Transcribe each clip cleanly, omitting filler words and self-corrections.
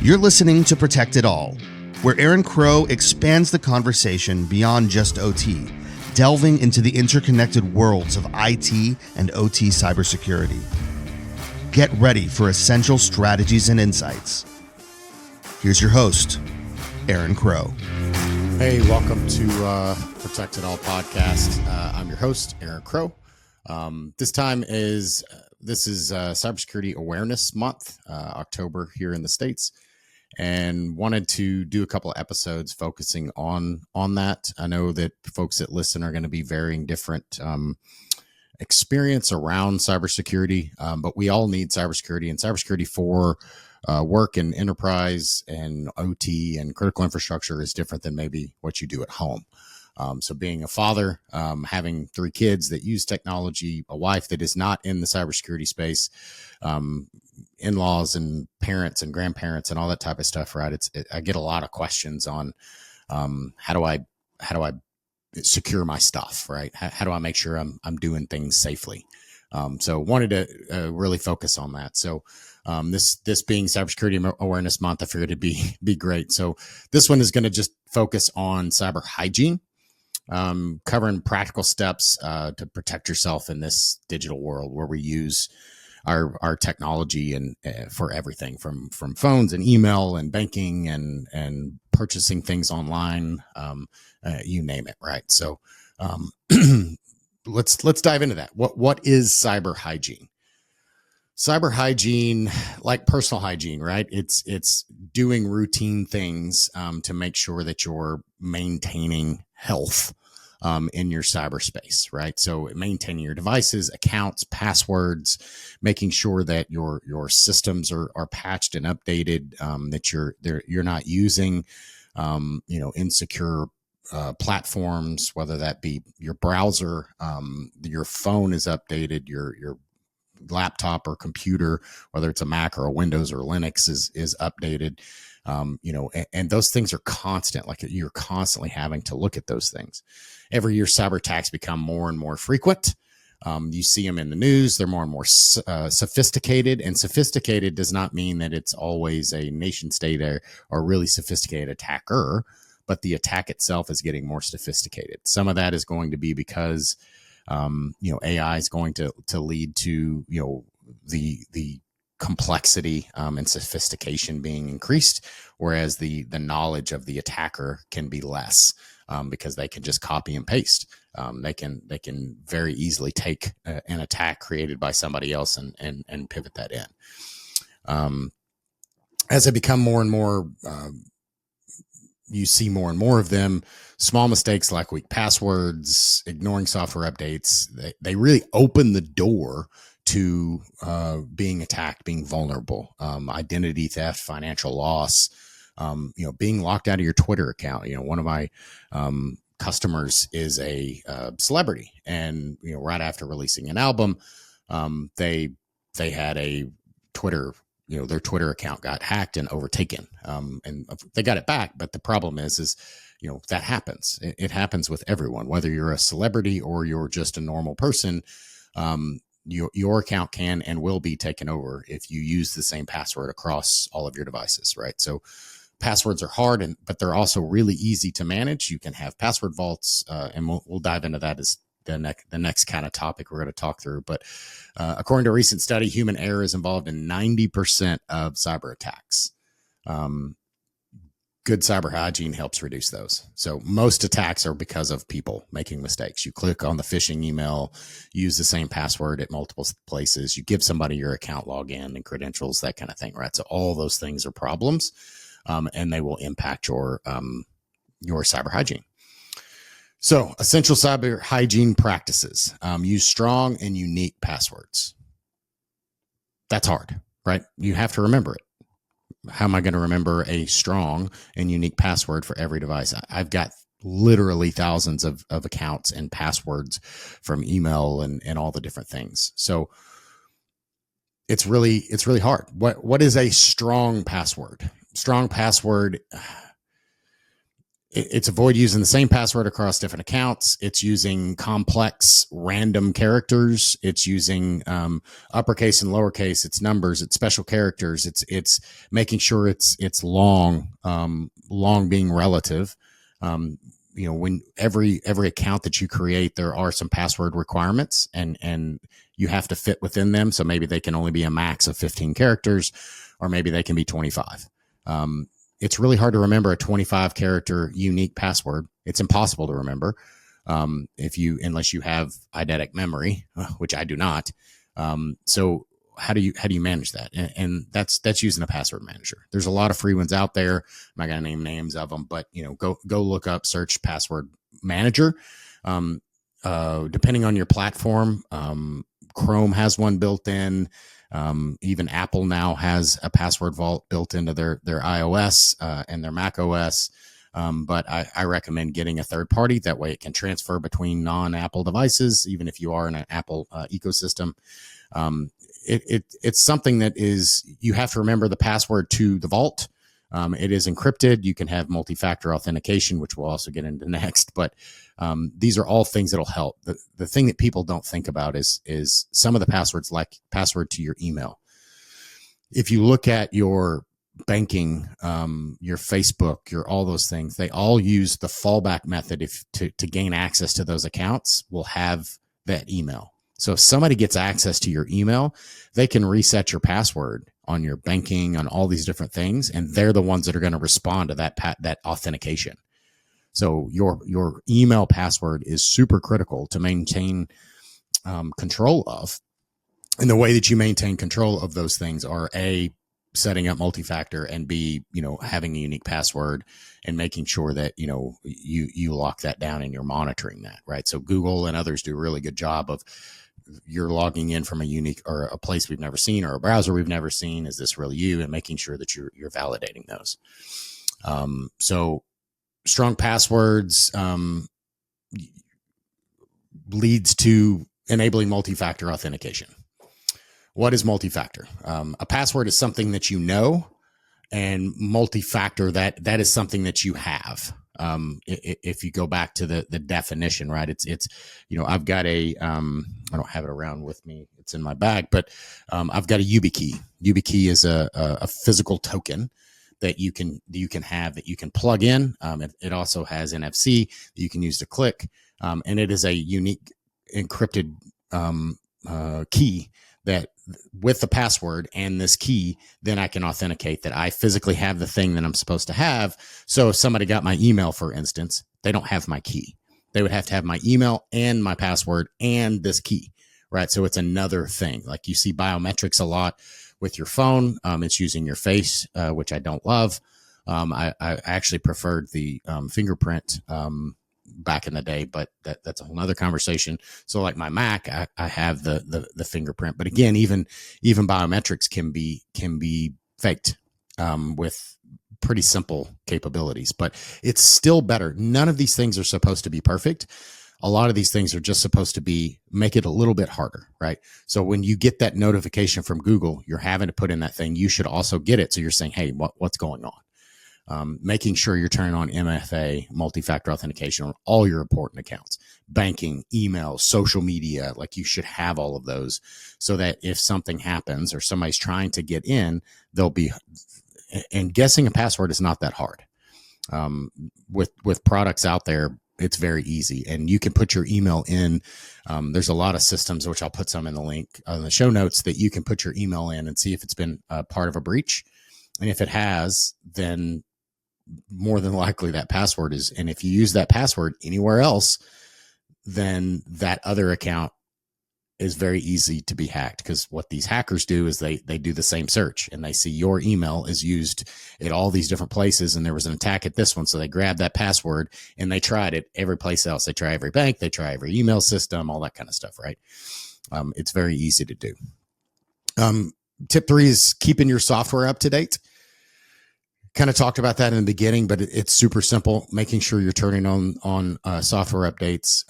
You're listening to Protect It All, where Aaron Crow expands the conversation beyond just OT, delving into the interconnected worlds of IT and OT cybersecurity. Get ready for essential strategies and insights. Here's your host, Aaron Crow. Hey, welcome to Protect It All podcast. I'm your host, Aaron Crow. This is Cybersecurity Awareness Month, October here in the States, and wanted to do a couple of episodes focusing on that. I know that folks that listen are going to be varying different experience around cybersecurity, but we all need cybersecurity, and cybersecurity for work in enterprise and OT and critical infrastructure is different than maybe what you do at home. So being a father, having 3 kids that use technology, a wife that is not in the cybersecurity space, in-laws and parents and grandparents and all that type of stuff, right? I get a lot of questions on how do I secure my stuff, right? How do I make sure I'm doing things safely? So wanted to really focus on that. So this being Cybersecurity Awareness Month, I figured it'd be great. So this one is going to just focus on cyber hygiene, covering practical steps to protect yourself in this digital world where we use our technology and for everything from phones and email and banking and purchasing things online, you name it, right? So let's dive into that. What is cyber hygiene? Cyber hygiene, like personal hygiene, right? It's doing routine things to make sure that you're maintaining health in your cyberspace, right? So maintaining your devices, accounts, passwords, making sure that your systems are patched and updated, that you're not using insecure platforms, whether that be your browser, your phone is updated, your laptop or computer, whether it's a Mac or a Windows or Linux is updated, and those things are constant. Like you're constantly having to look at those things. Every year, cyber attacks become more and more frequent. You see them in the news. They're more and more sophisticated, and sophisticated does not mean that it's always a nation state or really sophisticated attacker, but the attack itself is getting more sophisticated. Some of that is going to be because AI is going to lead to the complexity and sophistication being increased, whereas the knowledge of the attacker can be less because they can just copy and paste. They can very easily take an attack created by somebody else and pivot that in. As they become more and more, you see more and more of them. Small mistakes like weak passwords, ignoring software updates, they really open the door to being attacked, being vulnerable, identity theft, financial loss, being locked out of your Twitter account. One of my customers is a celebrity, and right after releasing an album, they had a Twitter. Their Twitter account got hacked and overtaken, and they got it back. But the problem is that happens. It happens with everyone, whether you're a celebrity or you're just a normal person. Your account can and will be taken over if you use the same password across all of your devices, right? So passwords are hard, but they're also really easy to manage. You can have password vaults, and we'll dive into that as the next kind of topic we're going to talk through. But according to a recent study, human error is involved in 90% of cyber attacks. Good cyber hygiene helps reduce those. So most attacks are because of people making mistakes. You click on the phishing email, use the same password at multiple places. You give somebody your account login and credentials, that kind of thing, right? So all those things are problems, and they will impact your cyber hygiene. So essential cyber hygiene practices, use strong and unique passwords. That's hard, right? You have to remember it. How am I going to remember a strong and unique password for every device? I've got literally thousands of accounts and passwords from email and all the different things. So it's really hard. What is a strong password? Strong password, It's avoid using the same password across different accounts. It's using complex random characters. It's using uppercase and lowercase. It's numbers. It's special characters. It's making sure it's long, long being relative. When every account that you create, there are some password requirements, and you have to fit within them. So maybe they can only be a max of 15 characters, or maybe they can be 25. It's really hard to remember a 25 character unique password. It's impossible to remember unless you have eidetic memory, which I do not. So how do you manage that? And that's using a password manager. There's a lot of free ones out there. I'm not going to name names of them, but go look up, search password manager. Depending on your platform, Chrome has one built in. Even Apple now has a password vault built into their iOS and their Mac OS. But I recommend getting a third party. That way it can transfer between non-Apple devices, even if you are in an Apple ecosystem. It's something that you have to remember the password to the vault. It is encrypted. You can have multi-factor authentication, which we'll also get into next. But these are all things that'll help. The thing that people don't think about is some of the passwords, like password to your email. If you look at your banking, your Facebook, your all those things, they all use the fallback method to gain access to those accounts will have that email. So if somebody gets access to your email, they can reset your password on your banking, on all these different things, and they're the ones that are going to respond to that authentication. So your email password is super critical to maintain control of. And the way that you maintain control of those things are A, setting up multi-factor, and B, having a unique password and making sure that, you lock that down and you're monitoring that, right? So Google and others do a really good job of you're logging in from a unique or a place we've never seen or a browser we've never seen. Is this really you? And making sure that you're validating those. So strong passwords leads to enabling multi-factor authentication. What is multi-factor? A password is something that you know, and multi-factor that is something that you have. If you go back to the definition, right? It's I've got I don't have it around with me. It's in my bag, but I've got a YubiKey. YubiKey is a physical token that you can have, that you can plug in. It also has NFC that you can use to click, and it is a unique encrypted key that with the password and this key, then I can authenticate that I physically have the thing that I'm supposed to have. So if somebody got my email, for instance, they don't have my key. They would have to have my email and my password and this key, right? So it's another thing. Like you see biometrics a lot with your phone. It's using your face, which I don't love. I actually preferred the fingerprint back in the day, but that's a whole nother conversation. So like my Mac, I have the fingerprint, but again, even biometrics can be faked with pretty simple capabilities, but it's still better. None of these things are supposed to be perfect. A lot of these things are just supposed to make it a little bit harder, right? So when you get that notification from Google, you're having to put in that thing. You should also get it. So you're saying, hey, what's going on? Making sure you're turning on MFA, multi-factor authentication, on all your important accounts, banking, email, social media. Like you should have all of those so that if something happens or somebody's trying to get in, they'll be, and guessing a password is not that hard. With products out there, it's very easy, and you can put your email in. There's a lot of systems, which I'll put some in the link on the show notes, that you can put your email in and see if it's been part of a breach. And if it has, then more than likely that password is, and if you use that password anywhere else, then that other account is very easy to be hacked, because what these hackers do is they do the same search and they see your email is used at all these different places, and there was an attack at this one, so they grab that password and they tried it every place else. They try every bank, they try every email system, all that kind of stuff, right? It's very easy to do. Tip 3 is keeping your software up to date. Kind of talked about that in the beginning, but it's super simple. Making sure you're turning on software updates,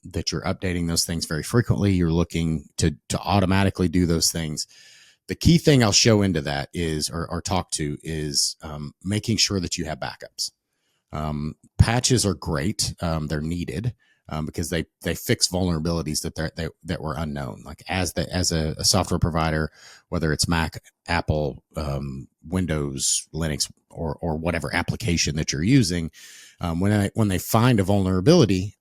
that you're updating those things very frequently. You're looking to automatically do those things. The key thing I'll show into that is, or talk to, is making sure that you have backups. Patches are great. They're needed because they fix vulnerabilities that were unknown. Like as a software provider, whether it's Mac, Apple, Windows, Linux, or whatever application that you're using, when they find a vulnerability,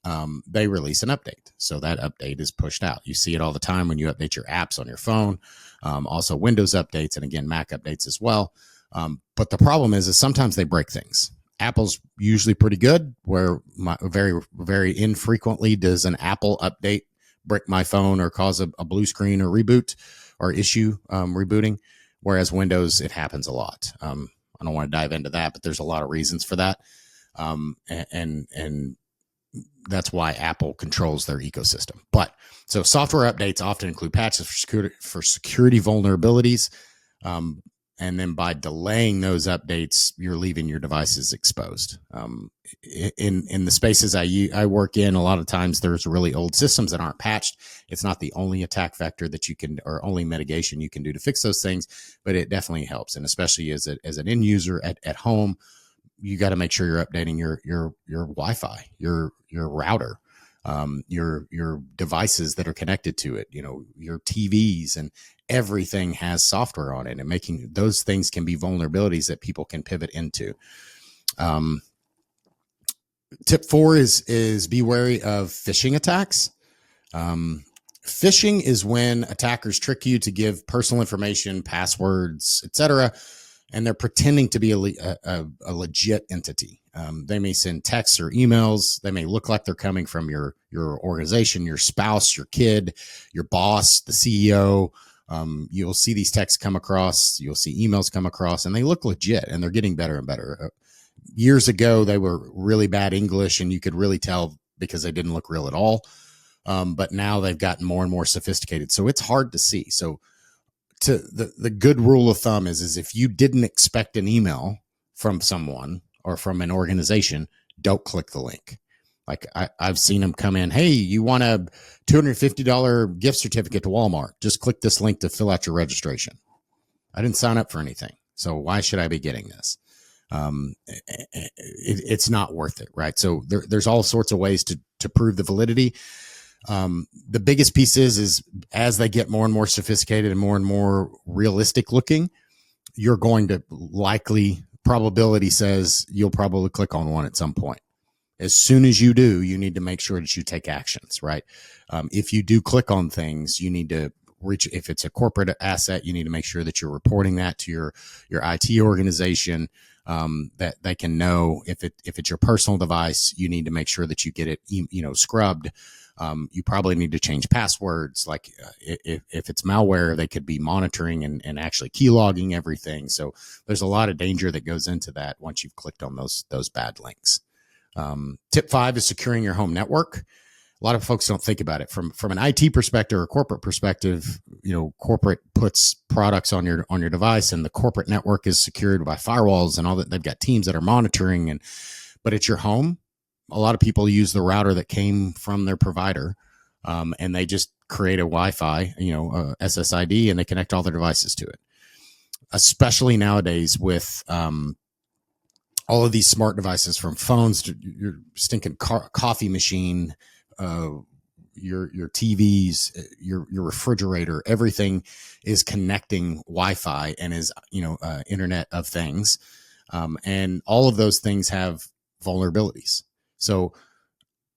they release an update. So that update is pushed out. You see it all the time when you update your apps on your phone. Also Windows updates, and again Mac updates as well. But the problem is sometimes they break things. Apple's usually pretty good, where very, very infrequently does an Apple update break my phone or cause a blue screen or reboot or issue rebooting. Whereas Windows, it happens a lot. I don't want to dive into that, but there's a lot of reasons for that. And that's why Apple controls their ecosystem. But so software updates often include patches for security vulnerabilities. And then by delaying those updates, you're leaving your devices exposed. In the spaces I work in, a lot of times there's really old systems that aren't patched. It's not the only attack vector that you can, or only mitigation you can do to fix those things, but it definitely helps. And especially as an end user at home, you got to make sure you're updating your Wi-Fi, your router, your devices that are connected to it, your TVs, and everything has software on it, and making those things can be vulnerabilities that people can pivot into. Tip 4 is be wary of phishing attacks. Phishing is when attackers trick you to give personal information, passwords, etc., and they're pretending to be a legit entity. They may send texts or emails. They may look like they're coming from your organization, your spouse, your kid, your boss, the CEO. You'll see these texts come across, you'll see emails come across, and they look legit, and they're getting better and better. Years ago, they were really bad English, and you could really tell because they didn't look real at all. But now they've gotten more and more sophisticated, so it's hard to see. So the good rule of thumb is if you didn't expect an email from someone or from an organization, don't click the link. Like I've seen them come in, hey, you want a $250 gift certificate to Walmart? Just click this link to fill out your registration. I didn't sign up for anything, so why should I be getting this? It's not worth it, right? So there's all sorts of ways to prove the validity. The biggest piece is as they get more and more sophisticated and more realistic looking, you're going to likely, probability says you'll probably click on one at some point. As soon as you do, you need to make sure that you take actions, right? If you do click on things, you need to if it's a corporate asset, you need to make sure that you're reporting that to your IT organization, that they can know. If it's your personal device, you need to make sure that you get it, scrubbed. You probably need to change passwords. Like if it's malware, they could be monitoring and actually keylogging everything. So there's a lot of danger that goes into that once you've clicked on those bad links. Tip 5 is securing your home network. A lot of folks don't think about it from an IT perspective or corporate perspective. Corporate puts products on your device, and the corporate network is secured by firewalls and all that. They've got teams that are monitoring, but it's your home. A lot of people use the router that came from their provider, and they just create a Wi-Fi, SSID, and they connect all their devices to it. Especially nowadays with all of these smart devices, from phones to your stinking coffee machine, your TVs, your refrigerator, everything is connecting Wi-Fi and is, Internet of Things. And all of those things have vulnerabilities. So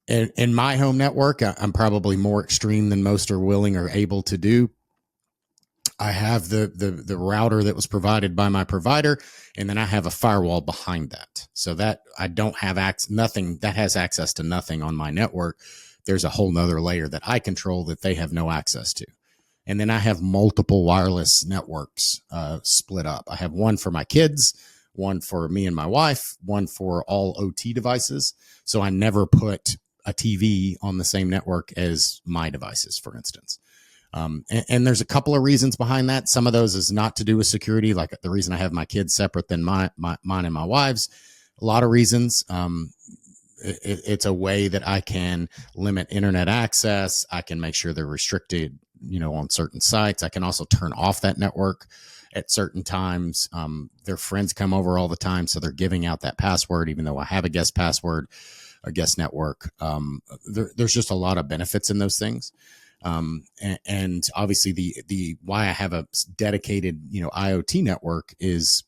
in my home network, I'm probably more extreme than most are willing or able to do. I have the router that was provided by my provider, and then I have a firewall behind that, so that I don't have nothing that has access to nothing on my network. There's a whole nother layer that I control that they have no access to. And then I have multiple wireless networks split up. I have one for my kids, one for me and my wife, one for all OT devices. So I never put a TV on the same network as my devices, for instance. And there's a couple of reasons behind that. Some of those is not to do with security, like the reason I have my kids separate than mine and my wife's. A lot of reasons. It's a way that I can limit internet access. I can make sure they're restricted, on certain sites. I can also turn off that network at certain times. Their friends come over all the time, so they're giving out that password, even though I have a guest password, a guest network. There's just a lot of benefits in those things. And obviously the why I have a dedicated, IoT network is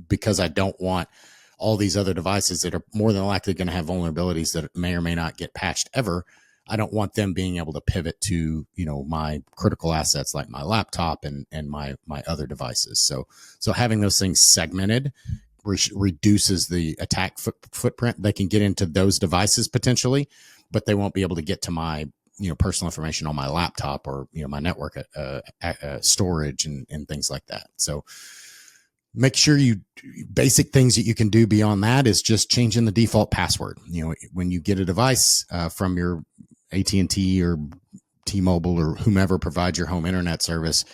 because I don't want all these other devices that are more than likely going to have vulnerabilities that may or may not get patched ever. I don't want them being able to pivot to, my critical assets like my laptop and my other devices. So having those things segmented reduces the attack footprint. They can get into those devices potentially, but they won't be able to get to my, personal information on my laptop or, my network storage and things like that. So make sure basic things that you can do beyond that is just changing the default password. When you get a device from your AT&T or T-Mobile or whomever provides your home internet service,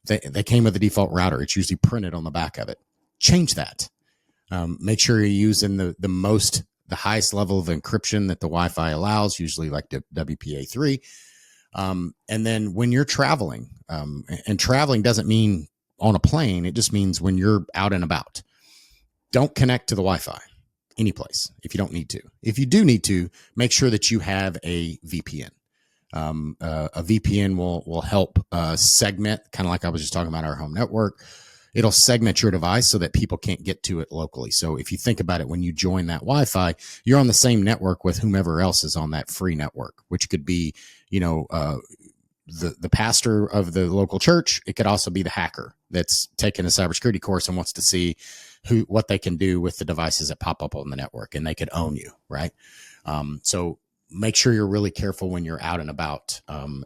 they came with a default router. It's usually printed on the back of it. Change that. Make sure you're using the highest level of encryption that the Wi-Fi allows, usually like WPA3. And then when you're traveling, and traveling doesn't mean on a plane, it just means when you're out and about, don't connect to the Wi-Fi any place if you don't need to. If you do need to, make sure that you have a VPN. A VPN will help segment, kind of like I was just talking about our home network. It'll segment your device so that people can't get to it locally. So if you think about it, when you join that Wi-Fi, you're on the same network with whomever else is on that free network, which could be, the pastor of the local church. It could also be the hacker that's taken a cybersecurity course and wants to see what they can do with the devices that pop up on the network, and they could own you, right? So make sure you're really careful when you're out and about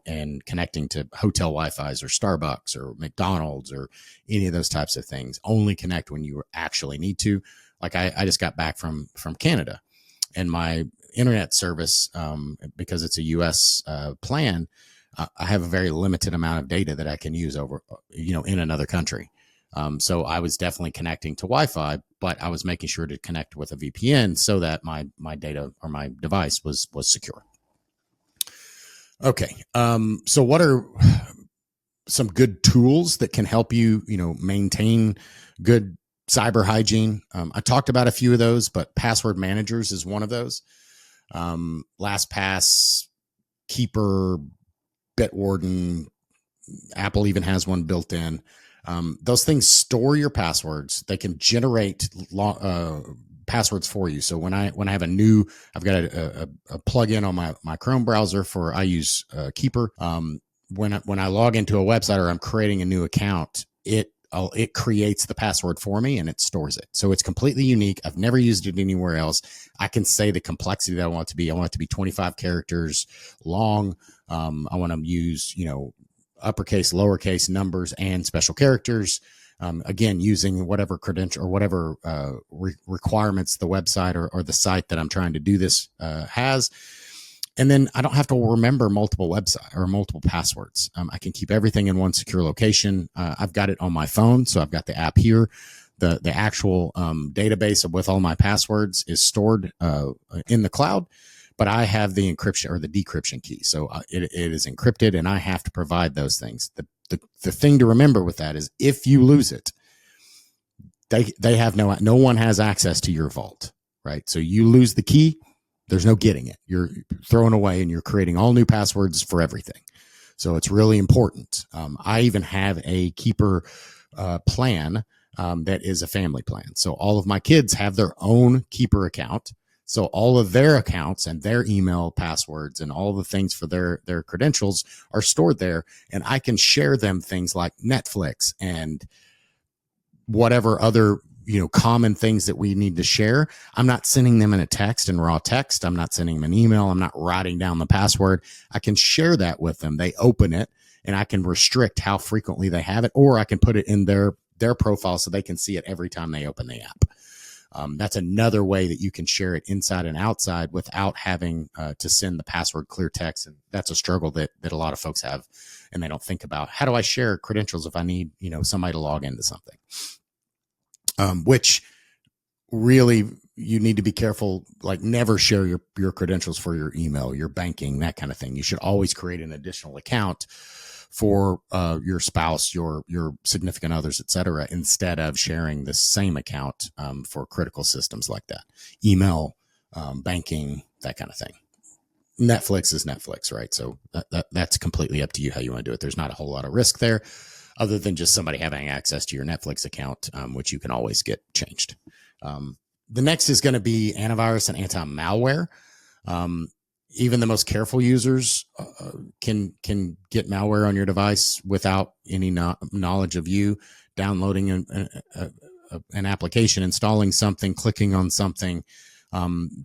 and connecting to hotel Wi-Fi's or Starbucks or McDonald's or any of those types of things. Only connect when you actually need to. Like I just got back from Canada, and my internet service, because it's a U.S. plan, I have a very limited amount of data that I can use over, in another country. So I was definitely connecting to Wi-Fi, but I was making sure to connect with a VPN so that my data or my device was secure. Okay. So what are some good tools that can help you, maintain good cyber hygiene? I talked about a few of those, but password managers is one of those. LastPass, Keeper, Bitwarden, Apple even has one built in. Those things store your passwords. They can generate passwords for you. So when I have I've got a plugin on my Chrome browser I use Keeper. When I log into a website or I'm creating a new account, it creates the password for me and it stores it. So it's completely unique. I've never used it anywhere else. I can say the complexity that I want it to be. I want it to be 25 characters long. I want to use, uppercase, lowercase numbers and special characters. Again, using whatever credential or whatever requirements the website or the site that I'm trying to do this has. And then I don't have to remember multiple website or multiple passwords. I can keep everything in one secure location. I've got it on my phone, so I've got the app here. The actual database with all my passwords is stored in the cloud, but I have the encryption or the decryption key. So it is encrypted, and I have to provide those things. The thing to remember with that is if you lose it, they have no one has access to your vault, right? So you lose the key, there's no getting it. You're throwing away and you're creating all new passwords for everything. So it's really important. I even have a Keeper plan that is a family plan. So all of my kids have their own Keeper account. So all of their accounts and their email passwords and all the things for their credentials are stored there. And I can share them things like Netflix and whatever other common things that we need to share. I'm not sending them in a text and raw text. I'm not sending them an email. I'm not writing down the password. I can share that with them. They open it and I can restrict how frequently they have it, or I can put it in their profile so they can see it every time they open the app. That's another way that you can share it inside and outside without having to send the password clear text. And that's a struggle that a lot of folks have, and they don't think about. How do I share credentials if I need, somebody to log into something? Which really you need to be careful, like never share your credentials for your email, your banking, that kind of thing. You should always create an additional account for your spouse, your significant others, et cetera, instead of sharing the same account for critical systems like that, email, banking, that kind of thing. Netflix is Netflix, right? So that's completely up to you how you want to do it. There's not a whole lot of risk there, other than just somebody having access to your Netflix account, which you can always get changed. The next is going to be antivirus and anti-malware. Even the most careful users can get malware on your device without any knowledge of you. Downloading an application, installing something, clicking on something,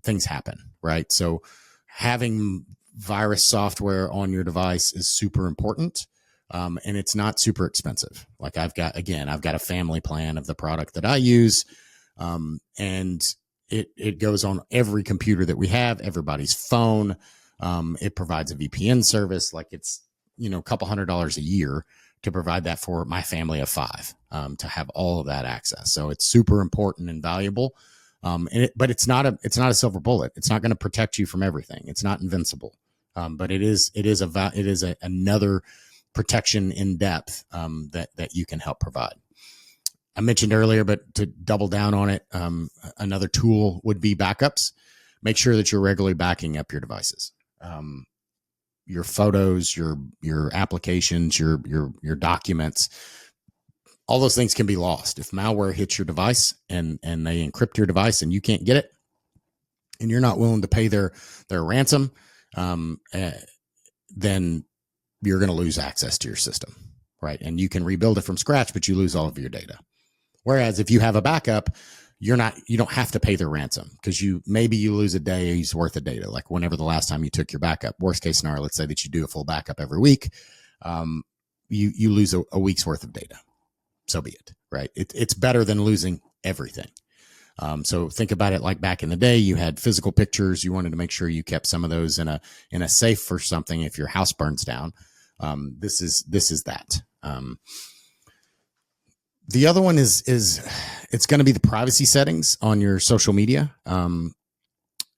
things happen, right? So having virus software on your device is super important, and it's not super expensive. Like I've got a family plan of the product that I use, and it goes on every computer that we have, everybody's phone. It provides a VPN service. Like it's, a couple $100 a year to provide that for my family of 5, to have all of that access. So it's super important and valuable. But it's not a silver bullet. It's not going to protect you from everything. It's not invincible. But it is another protection in depth, that you can help provide. I mentioned earlier, but to double down on it, another tool would be backups. Make sure that you're regularly backing up your devices, your photos, your applications, your documents. All those things can be lost if malware hits your device and they encrypt your device and you can't get it, and you're not willing to pay their ransom. Then you're going to lose access to your system, right? And you can rebuild it from scratch, but you lose all of your data. Whereas if you have a backup, you don't have to pay their ransom, because maybe you lose a day's worth of data. Like whenever the last time you took your backup, worst case scenario, let's say that you do a full backup every week. You lose a week's worth of data. So be it, right? It's better than losing everything. So think about it like back in the day, you had physical pictures. You wanted to make sure you kept some of those in a safe for something if your house burns down. This is that. The other one is it's going to be the privacy settings on your social media. And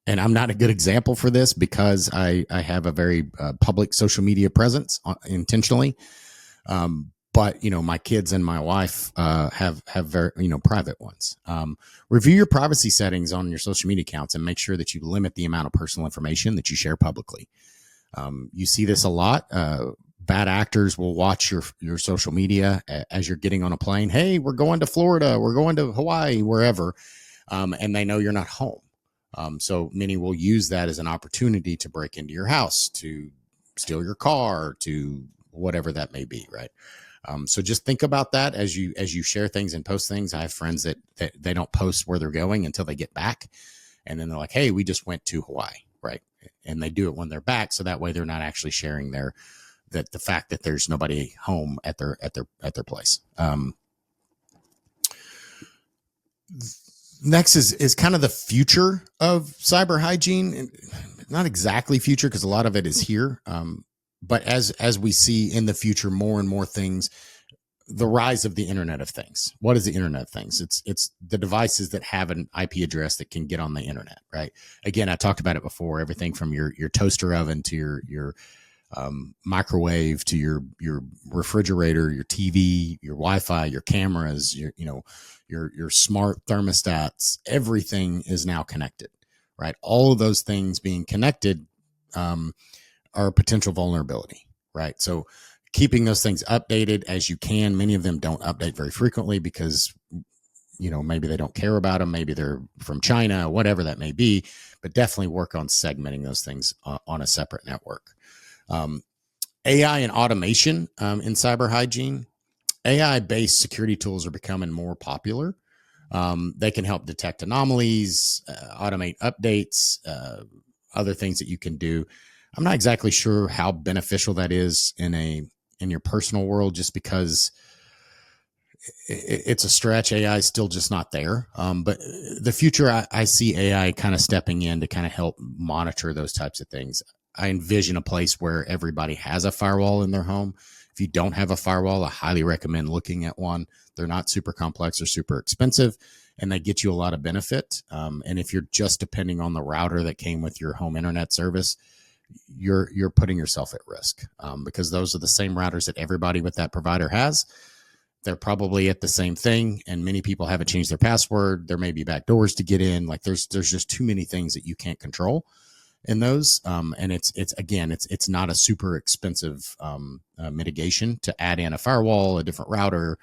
I'm not a good example for this because I have a very public social media presence intentionally. But my kids and my wife have very private ones. Review your privacy settings on your social media accounts and make sure that you limit the amount of personal information that you share publicly. You see this a lot. Bad actors will watch your social media as you're getting on a plane. Hey, we're going to Florida. We're going to Hawaii, wherever. And they know you're not home. So many will use that as an opportunity to break into your house, to steal your car, to whatever that may be, right? So just think about that as you share things and post things. I have friends that they don't post where they're going until they get back. And then they're like, hey, we just went to Hawaii, right? And they do it when they're back. So that way they're not actually sharing the fact that there's nobody home at their place. Next is kind of the future of cyber hygiene. Not exactly future, because a lot of it is here. But as we see in the future, more and more things, the rise of the Internet of Things. What is the Internet of Things? It's the devices that have an IP address that can get on the internet, right? Again, I talked about it before. Everything from your toaster oven to your microwave to your refrigerator, your TV, your Wi-Fi, your cameras, your smart thermostats. Everything is now connected, right? All of those things being connected are a potential vulnerability, right? So keeping those things updated as you can. Many of them don't update very frequently because, maybe they don't care about them. Maybe they're from China, whatever that may be, but definitely work on segmenting those things on a separate network. AI and automation in cyber hygiene. AI-based security tools are becoming more popular. They can help detect anomalies, automate updates, other things that you can do. I'm not exactly sure how beneficial that is in your personal world, just because it's a stretch. AI is still just not there. But the future, I see AI kind of stepping in to kind of help monitor those types of things. I envision a place where everybody has a firewall in their home. If you don't have a firewall, I highly recommend looking at one. They're not super complex or super expensive, and they get you a lot of benefit. And if you're just depending on the router that came with your home internet service, you're putting yourself at risk, because those are the same routers that everybody with that provider has. They're probably at the same thing, and many people haven't changed their password. There may be back doors to get in. Like there's just too many things that you can't control in those. And it's not a super expensive mitigation to add in a firewall, a different router,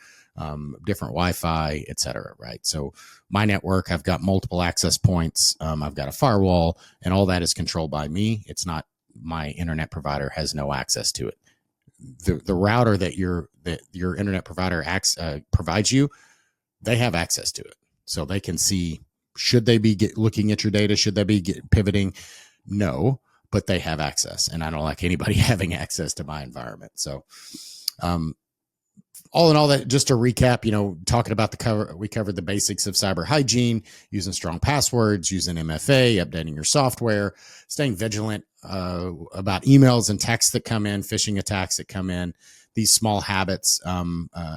different Wi-Fi, et cetera. Right. So my network, I've got multiple access points. I've got a firewall, and all that is controlled by me. It's not, my internet provider has no access to it. The router that your internet provider provides you, they have access to it, so they can see, should they be looking at your data, should they be pivoting? No, but they have access, and I don't like anybody having access to my environment. So all in all, that, just to recap, talking about we covered the basics of cyber hygiene, using strong passwords, using MFA, updating your software, staying vigilant about emails and texts that come in, phishing attacks that come in. These small habits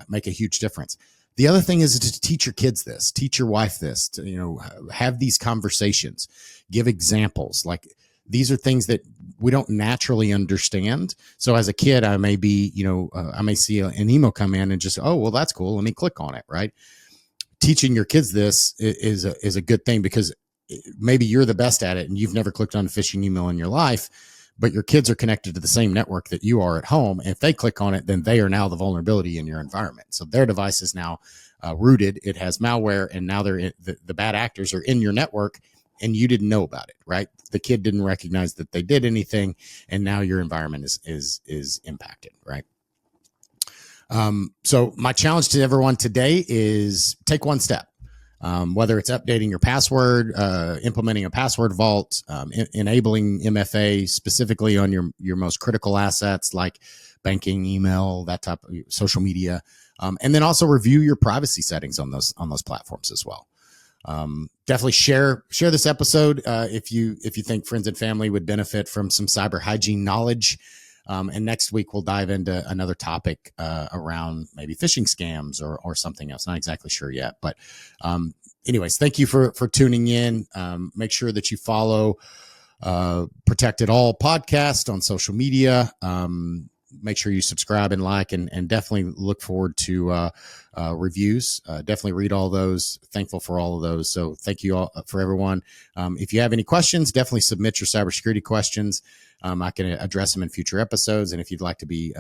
make a huge difference. The other thing is to teach your kids this, teach your wife this, to, have these conversations, give examples. Like, these are things that we don't naturally understand. So as a kid, I may be, I may see an email come in and just, oh, well, that's cool, let me click on it, right? Teaching your kids this is a good thing, because maybe you're the best at it and you've never clicked on a phishing email in your life, but your kids are connected to the same network that you are at home. And if they click on it, then they are now the vulnerability in your environment. So their device is now rooted. It has malware, and now the bad actors are in your network, and you didn't know about it, right? The kid didn't recognize that they did anything, and now your environment is impacted, right? So my challenge to everyone today is take one step. Whether it's updating your password, implementing a password vault, enabling MFA specifically on your most critical assets like banking, email, that type of social media, and then also review your privacy settings on those platforms as well. Definitely share this episode if you think friends and family would benefit from some cyber hygiene knowledge. And next week we'll dive into another topic around maybe phishing scams or something else. Not exactly sure yet, but anyways, thank you for tuning in. Make sure that you follow Protect It All podcast on social media. Make sure you subscribe and like, and definitely look forward to reviews. Definitely read all those. Thankful for all of those. So thank you all for everyone. If you have any questions, definitely submit your cybersecurity questions. I can address them in future episodes. And if you'd like to be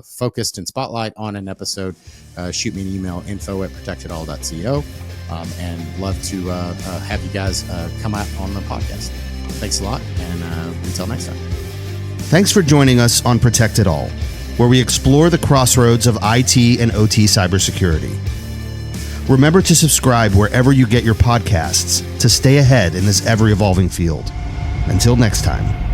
focused and spotlight on an episode, shoot me an email, info@protectedall.co. And love to have you guys come out on the podcast. Thanks a lot. And until next time. Thanks for joining us on Protect It All, where we explore the crossroads of IT and OT cybersecurity. Remember to subscribe wherever you get your podcasts to stay ahead in this ever-evolving field. Until next time.